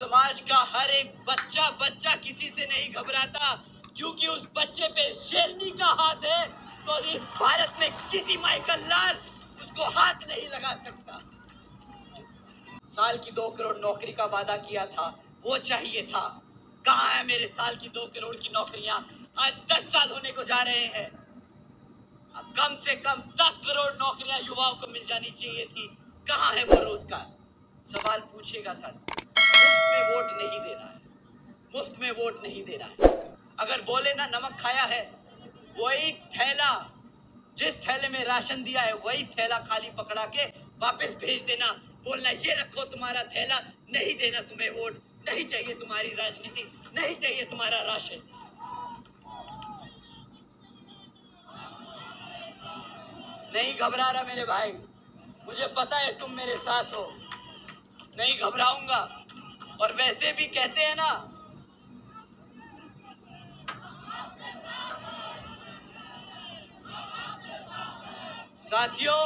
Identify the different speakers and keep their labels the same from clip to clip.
Speaker 1: समाज का हर एक बच्चा किसी से नहीं घबराता, क्योंकि उस बच्चे पे शेरनी का हाथ है। तो इस भारत में किसी माइकल लाल उसको हाथ नहीं लगा सकता। साल की 2 करोड़ नौकरी का वादा किया था, वो चाहिए था। कहाँ है मेरे साल की 2 करोड़ की नौकरियां? आज 10 साल होने को जा रहे हैं। अब कम से कम 10 करोड़ नौकरियां युवाओं को मिल जानी चाहिए थी। कहाँ है वो रोजगार? सवाल पूछेगा साथी। मुफ्त में वोट नहीं देना है, मुफ्त में वोट नहीं देना है। अगर बोले ना नमक खाया है, वही थैला, जिस थैले में राशन दिया है वही थैला खाली पकड़ा के वापस भेज देना। बोलना ये रखो तुम्हारा थैला, नहीं देना तुम्हें वोट, नहीं चाहिए तुम्हारी राजनीति, नहीं चाहिए तुम्हारा राशन। नहीं घबरा रहा मेरे भाई, मुझे पता है तुम मेरे साथ हो, नहीं घबराऊंगा। और वैसे भी कहते हैं ना, साथियों,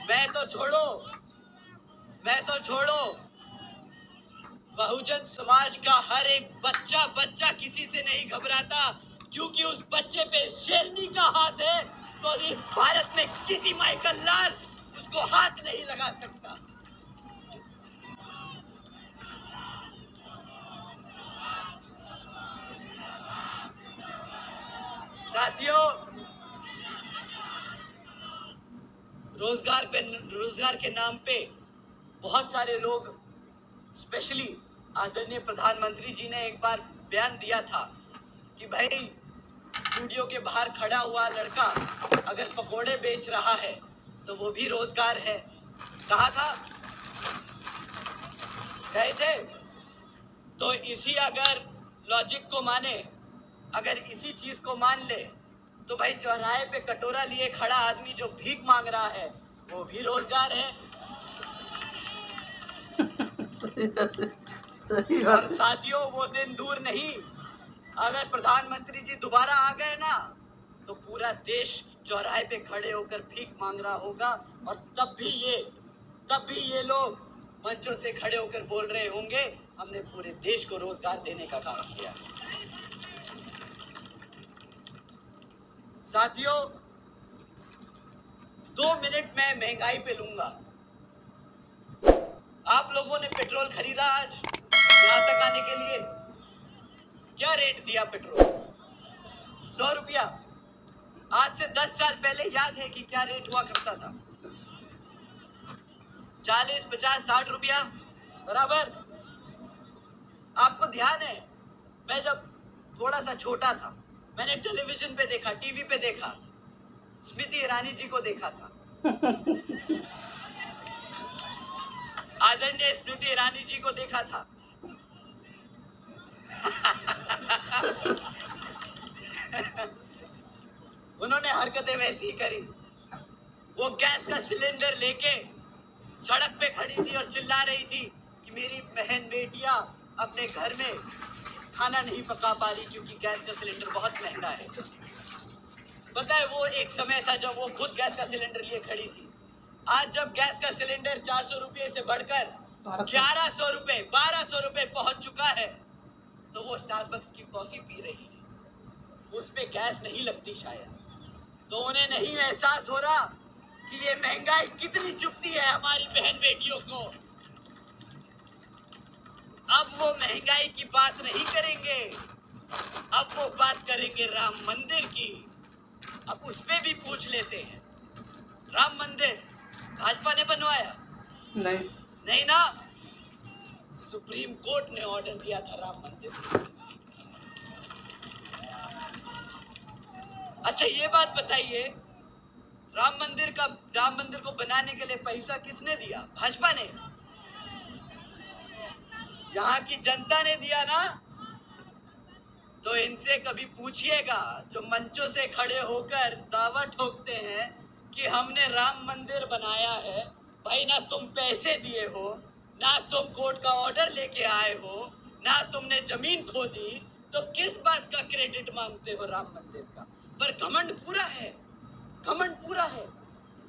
Speaker 1: मैं तो छोड़ो, बहुजन समाज का हर एक बच्चा किसी से नहीं घबराता, क्योंकि उस बच्चे पे शेरनी का हाथ है। तो इस भारत में किसी माइकल लाल उसको हाथ नहीं लगा सकता। साथियों, रोजगार के नाम पे बहुत सारे लोग, स्पेशली आदरणीय प्रधानमंत्री जी ने एक बार बयान दिया था कि भाई स्टूडियो के बाहर खड़ा हुआ लड़का अगर पकोड़े बेच रहा है तो वो भी रोजगार है। कहा था, कहे थे। तो इसी अगर लॉजिक को माने, अगर इसी चीज को मान ले, तो भाई चौराहे पे कटोरा लिए खड़ा आदमी जो भीख मांग रहा है वो भी रोजगार है। और साथियों, वो दिन दूर नहीं, अगर प्रधानमंत्री जी दोबारा आ गए ना तो पूरा देश चौराहे पे खड़े होकर भीख मांग रहा होगा। और तब भी ये लोग मंचों से खड़े होकर बोल रहे होंगे हमने पूरे देश को रोजगार देने का काम किया। साथियों, 2 मिनट मैं महंगाई पे लूंगा। आप लोगों ने पेट्रोल खरीदा आज यहां तक आने के लिए? क्या रेट दिया पेट्रोल? 100 रुपया। आज से 10 साल पहले याद है कि क्या रेट हुआ करता था? 40, 50, 60 रुपया बराबर। आपको ध्यान है, मैं जब थोड़ा सा छोटा था, मैंने टेलीविजन पे देखा, टीवी पे देखा, स्मृति ईरानी जी को देखा था। आदरणीय स्मृति ईरानी जी को देखा था। उन्होंने हरकतें वैसी ही करी। वो गैस का सिलेंडर लेके सड़क पे खड़ी थी और चिल्ला रही थी कि मेरी बहन बेटियां अपने घर में खाना नहीं पका पा रही क्योंकि गैस का सिलेंडर बहुत महंगा है। पता है, वो एक समय था जब वो खुद गैस का सिलेंडर लिए खड़ी थी। आज जब गैस का सिलेंडर 400 रुपये से बढ़कर 1100 रुपये, 1200 रुपये पहुंच चुका है, तो वो स्टारबक्स की कॉफी पी रही है। उस पे गैस नहीं लगती शायद, तो उन्हें नहीं एहसास हो रहा कि ये महंगाई कितनी चुभती है हमारी बहन बेटियों को। अब वो महंगाई की बात नहीं करेंगे, अब वो बात करेंगे राम मंदिर की। अब उस पे भी पूछ लेते हैं, राम मंदिर भाजपा ने बनवाया? नहीं ना, सुप्रीम कोर्ट ने ऑर्डर दिया था राम मंदिर। अच्छा, ये बात बताइए, राम मंदिर को बनाने के लिए पैसा किसने दिया? भाजपा ने? यहाँ की जनता ने दिया ना? तो इनसे कभी पूछिएगा, जो मंचों से खड़े होकर दावा ठोकते हैं कि हमने राम मंदिर बनाया है, भाई ना तुम पैसे दिए हो, ना तुम कोर्ट का ऑर्डर लेके आए हो, ना तुमने जमीन खोदी, तो किस बात का क्रेडिट मांगते हो राम मंदिर का? पर घमंड पूरा है।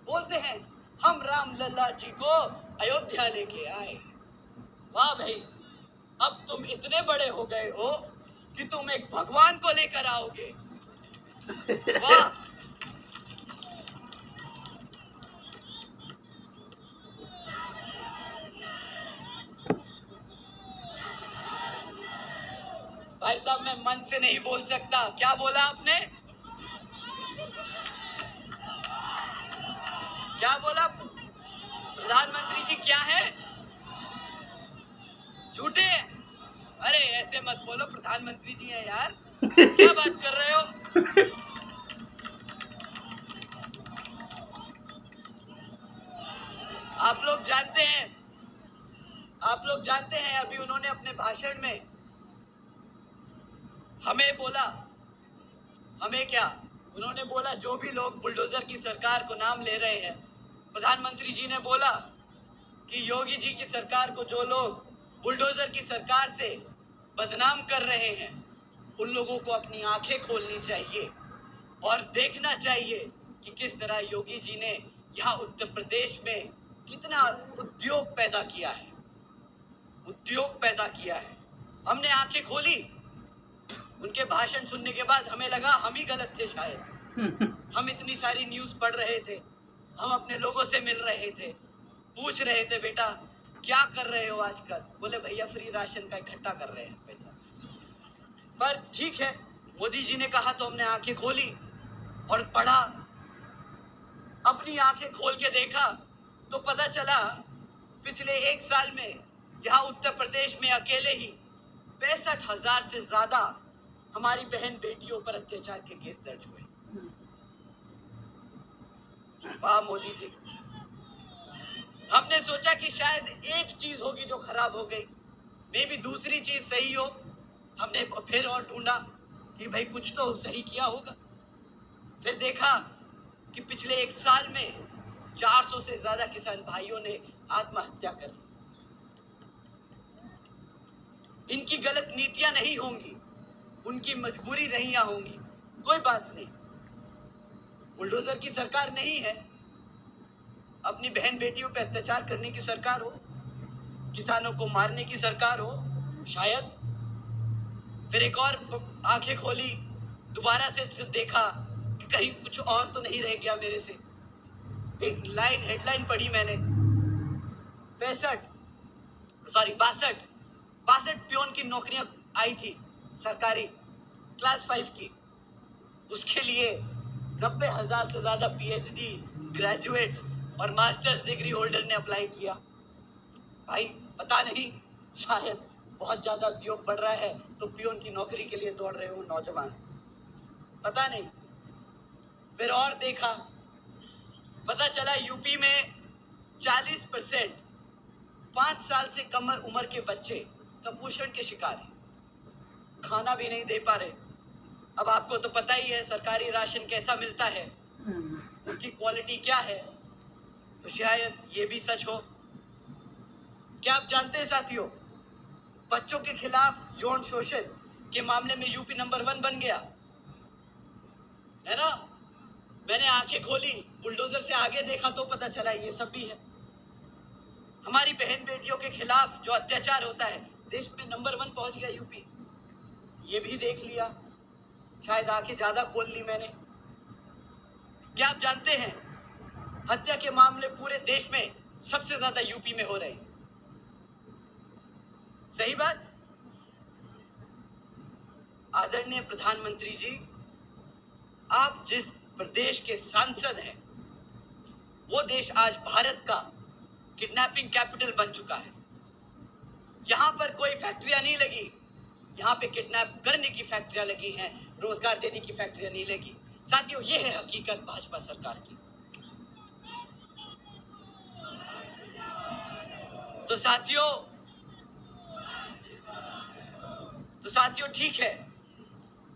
Speaker 1: बोलते हैं हम राम लल्ला जी को अयोध्या लेके आए। वाह भाई, अब तुम इतने बड़े हो गए हो कि तुम एक भगवान को लेकर आओगे। वाह। भाई साहब, मैं मन से नहीं बोल सकता। क्या बोला आपने? क्या बोला? प्रधानमंत्री जी क्या है? झूठे हैं? अरे ऐसे मत बोलो, प्रधानमंत्री जी हैं यार। क्या बात कर रहे हो? आप लोग जानते हैं अभी उन्होंने अपने भाषण में हमें बोला, हमें क्या, उन्होंने बोला जो भी लोग बुलडोजर की सरकार को नाम ले रहे हैं, प्रधानमंत्री जी ने बोला कि योगी जी की सरकार को जो लोग बुलडोजर की सरकार से बदनाम कर रहे हैं, उन लोगों को अपनी आंखें खोलनी चाहिए और देखना चाहिए कि किस तरह योगी जी ने यहाँ उत्तर प्रदेश में कितना उद्योग पैदा किया है। उद्योग पैदा किया है। हमने आंखें खोली। उनके भाषण सुनने के बाद हमें लगा हम ही गलत थे शायद। हम इतनी सारी न्यूज पढ़ रहे थे, हम अपने लोगों से मिल रहे थे, पूछ रहे थे बेटा क्या कर रहे हो आजकल? बोले भैया फ्री राशन का इकट्ठा कर रहे हैं पैसा। पर ठीक है, मोदी जी ने कहा तो हमने आंखें खोली और पढ़ा। अपनी आंखें खोल के देखा तो पता चला पिछले 1 साल में यहाँ उत्तर प्रदेश में अकेले ही 65,000 से ज्यादा हमारी बहन बेटियों पर अत्याचार के केस दर्ज हुए। वाह मोदी जी। हमने सोचा कि शायद एक चीज होगी जो खराब हो गई, मे भी दूसरी चीज सही हो। हमने फिर और ढूंढा कि भाई कुछ तो सही किया होगा। फिर देखा कि पिछले 1 साल में 400 से ज्यादा किसान भाइयों ने आत्महत्या कर ली। इनकी गलत नीतियां नहीं होंगी, उनकी मजबूरी रहियां होंगी, कोई बात नहीं। बुलडोजर की सरकार नहीं है, अपनी बहन बेटियों पे अत्याचार करने की सरकार हो, किसानों को मारने की सरकार हो शायद। फिर एक और आंखें खोली, दोबारा से देखा कि कहीं कुछ और तो नहीं रह गया मेरे से। एक हेडलाइन पढ़ी मैंने, 62 पियोन की नौकरियां आई थी सरकारी क्लास 5 की। उसके लिए 90,000 से ज्यादा पीएचडी ग्रेजुएट्स और मास्टर्स डिग्री होल्डर ने अप्लाई किया। भाई पता नहीं, शायद बहुत ज्यादा उद्योग बढ़ रहा है तो पियोन की नौकरी के लिए दौड़ रहे हो नौजवान, पता नहीं। फिर और देखा, पता चला यूपी में 40% 5 साल से कम उम्र के बच्चे कुपोषण के शिकार हैं, खाना भी नहीं दे पा रहे। अब आपको तो पता ही है सरकारी राशन कैसा मिलता है, उसकी क्वालिटी क्या है, तो शायद ये भी सच हो। क्या आप जानते हैं साथियों, बच्चों के खिलाफ यौन शोषण के मामले में यूपी नंबर 1 बन गया है ना। मैंने आंखें खोली, बुलडोजर से आगे देखा तो पता चला ये सब भी है। हमारी बहन बेटियों के खिलाफ जो अत्याचार होता है, देश में नंबर 1 पहुंच गया यूपी। ये भी देख लिया, शायद आंखें ज्यादा खोल ली मैंने। क्या आप जानते हैं हत्या के मामले पूरे देश में सबसे ज्यादा यूपी में हो रहे हैं? सही बात। आदरणीय प्रधानमंत्री जी, आप जिस प्रदेश के सांसद हैं, वो देश आज भारत का किडनैपिंग कैपिटल बन चुका है। यहां पर कोई फैक्ट्रियां नहीं लगी, यहाँ पे किडनैप करने की फैक्ट्रियां लगी हैं, रोजगार देने की फैक्ट्रियां नहीं लगी। साथियों, ये है हकीकत भाजपा सरकार की। तो साथियों ठीक है,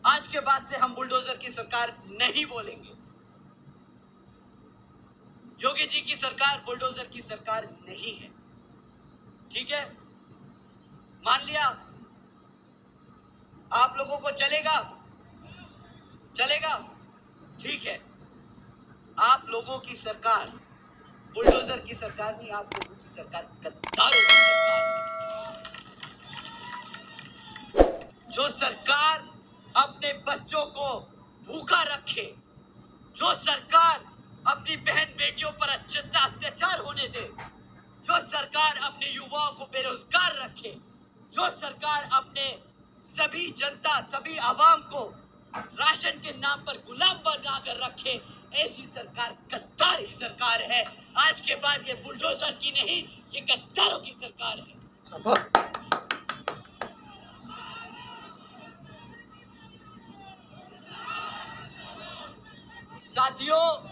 Speaker 1: आज के बाद से हम बुलडोजर की सरकार नहीं बोलेंगे। योगी जी की सरकार बुलडोजर की सरकार नहीं है, ठीक है? मान लिया। आप लोगों को चलेगा? ठीक है। आप लोगों की सरकार बुलडोजर की सरकार नहीं, आप लोगों की सरकार गद्दारों की सरकार है। जो सरकार अपने बच्चों को भूखा रखे, जो सरकार अपनी बहन बेटियों पर अत्याचार होने दे, जो सरकार अपने युवाओं को बेरोजगार रखे, जो सरकार अपने सभी जनता, सभी आवाम को राशन के नाम पर गुलाम बनाकर रखे, ऐसी सरकार गद्दार ही सरकार है। आज के बाद ये बुलडोजर की नहीं, ये गद्दारों की सरकार है। साथियों,